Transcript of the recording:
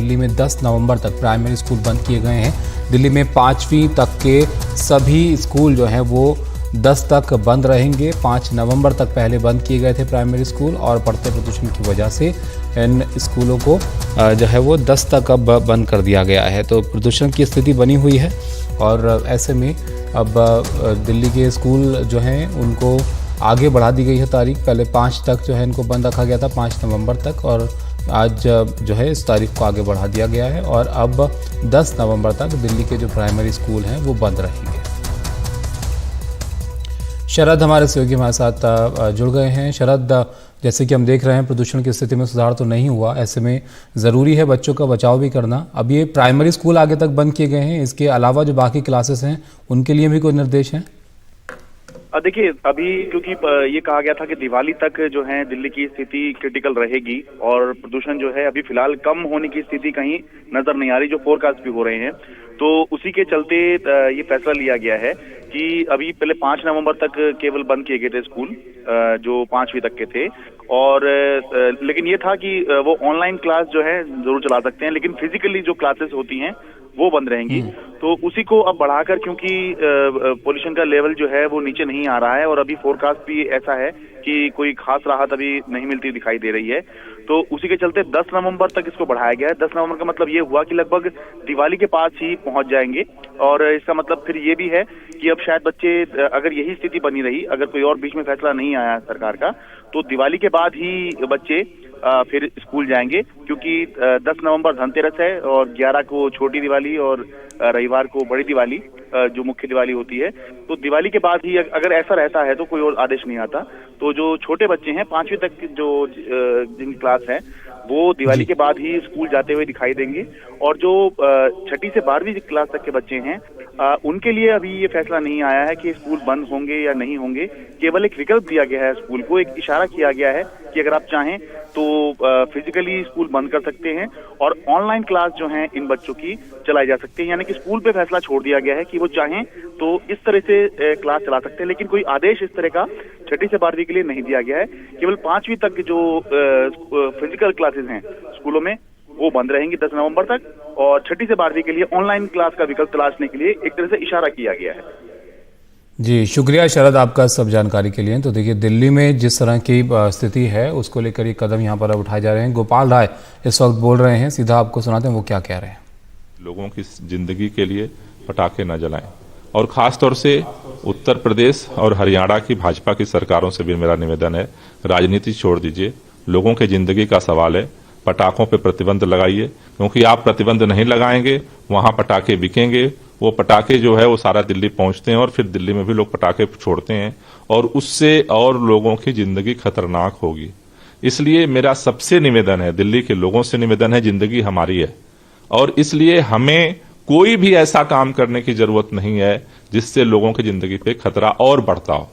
दिल्ली में 10 नवंबर तक primary school बंद किए गए हैं। दिल्ली में 5वीं तक के सभी स्कूल जो हैं वो 10 तक बंद रहेंगे। 5 नवंबर तक पहले बंद किए गए थे प्राइमरी स्कूल और बढ़ते प्रदूषण की वजह से इन स्कूलों को जो है वो 10 तक अब बंद कर दिया गया है। तो प्रदूषण की स्थिति बनी हुई है और ऐसे में अब दिल्ली के स्कूल जो हैं उनको आगे बढ़ा दी गई है तारीख। पहले 5 तक जो है इनको बंद रखा गया था, 5 नवंबर तक, और आज जो है इस तारीख को आगे बढ़ा दिया गया है और अब 10 नवंबर तक दिल्ली के जो प्राइमरी स्कूल हैं वो बंद रहेंगे। शरद हमारे सहयोगी हमारे साथ जुड़ गए हैं। शरद, जैसे कि हम देख रहे हैं प्रदूषण की स्थिति में सुधार तो नहीं हुआ, ऐसे में ज़रूरी है बच्चों का बचाव भी करना। अब ये प्राइमरी स्कूल आगे तक बंद किए गए हैं, इसके अलावा जो बाकी क्लासेस हैं उनके लिए भी कोई निर्देश हैं? देखिए, अभी क्योंकि ये कहा गया था कि दिवाली तक जो है दिल्ली की स्थिति क्रिटिकल रहेगी और प्रदूषण जो है अभी फिलहाल कम होने की स्थिति कहीं नजर नहीं आ रही, जो फोरकास्ट भी हो रहे हैं, तो उसी के चलते ये फैसला लिया गया है कि अभी पहले 5 नवंबर तक केवल बंद किए गए थे स्कूल जो 5वीं तक के थे, और लेकिन ये था कि वो ऑनलाइन क्लास जो है जरूर चला सकते हैं, लेकिन फिजिकली जो क्लासेस होती हैं वो बंद रहेंगी। तो उसी को अब बढ़ाकर, क्योंकि पोल्यूशन का लेवल जो है वो नीचे नहीं आ रहा है और अभी फोरकास्ट भी ऐसा है कि कोई खास राहत अभी नहीं मिलती दिखाई दे रही है, तो उसी के चलते 10 नवंबर तक इसको बढ़ाया गया है। 10 नवंबर का मतलब ये हुआ कि लगभग दिवाली के पास ही पहुंच जाएंगे, और इसका मतलब फिर ये भी है कि अब शायद बच्चे, अगर यही स्थिति बनी रही, अगर कोई और बीच में फैसला नहीं आया सरकार का, तो दिवाली के बाद ही बच्चे फिर स्कूल जाएंगे, क्योंकि 10 नवंबर धनतेरस है और 11 को छोटी दिवाली और रविवार को बड़ी दिवाली जो मुख्य दिवाली होती है। तो दिवाली के बाद ही अगर ऐसा रहता है तो कोई और आदेश नहीं आता, तो जो छोटे बच्चे हैं 5वीं तक जो जिन क्लास है वो दिवाली के बाद ही स्कूल जाते हुए दिखाई देंगे, और जो 6ठी से 12वीं क्लास तक के बच्चे हैं उनके लिए अभी ये फैसला नहीं आया है कि स्कूल बंद होंगे या नहीं होंगे। केवल एक विकल्प दिया गया है स्कूल को, एक इशारा किया गया है कि अगर आप चाहें तो फिजिकली स्कूल बंद कर सकते हैं और ऑनलाइन क्लास जो है इन बच्चों की चलाई जा सकती है। यानी कि स्कूल पे फैसला छोड़ दिया गया है कि वो चाहें तो इस तरह से क्लास चला सकते हैं, लेकिन कोई आदेश इस तरह का 6ठी से 12वीं के लिए नहीं दिया गया है। केवल 5वीं तक जो फिजिकल क्लासेस हैं स्कूलों में वो बंद रहेंगी 10 नवंबर तक, और 6ठी से 12वीं के लिए ऑनलाइन क्लास का विकल्प तलाशने के लिए एक तरह से इशारा किया गया है। जी, शुक्रिया शरद आपका सब जानकारी के लिए। तो देखिए, दिल्ली में जिस तरह की स्थिति है उसको लेकर ये कदम यहाँ पर अब उठाए जा रहे हैं। गोपाल राय इस वक्त बोल रहे हैं, सीधा आपको सुनाते हैं वो क्या कह रहे हैं। लोगों की जिंदगी के लिए पटाखे न जलाएं, और खास तौर से उत्तर प्रदेश और हरियाणा की भाजपा की सरकारों से भी मेरा निवेदन है, राजनीति छोड़ दीजिए, लोगों के जिंदगी का सवाल है, पटाखों पे प्रतिबंध लगाइए, क्योंकि आप प्रतिबंध नहीं लगाएंगे वहां पटाखे बिकेंगे। वो पटाखे जो है वो सारा दिल्ली पहुंचते हैं और फिर दिल्ली में भी लोग पटाखे छोड़ते हैं, और उससे और लोगों की जिंदगी खतरनाक होगी। इसलिए मेरा सबसे निवेदन है, दिल्ली के लोगों से निवेदन है, जिंदगी हमारी है और इसलिए हमें कोई भी ऐसा काम करने की जरूरत नहीं है जिससे लोगों की जिंदगी पे खतरा और बढ़ता हो।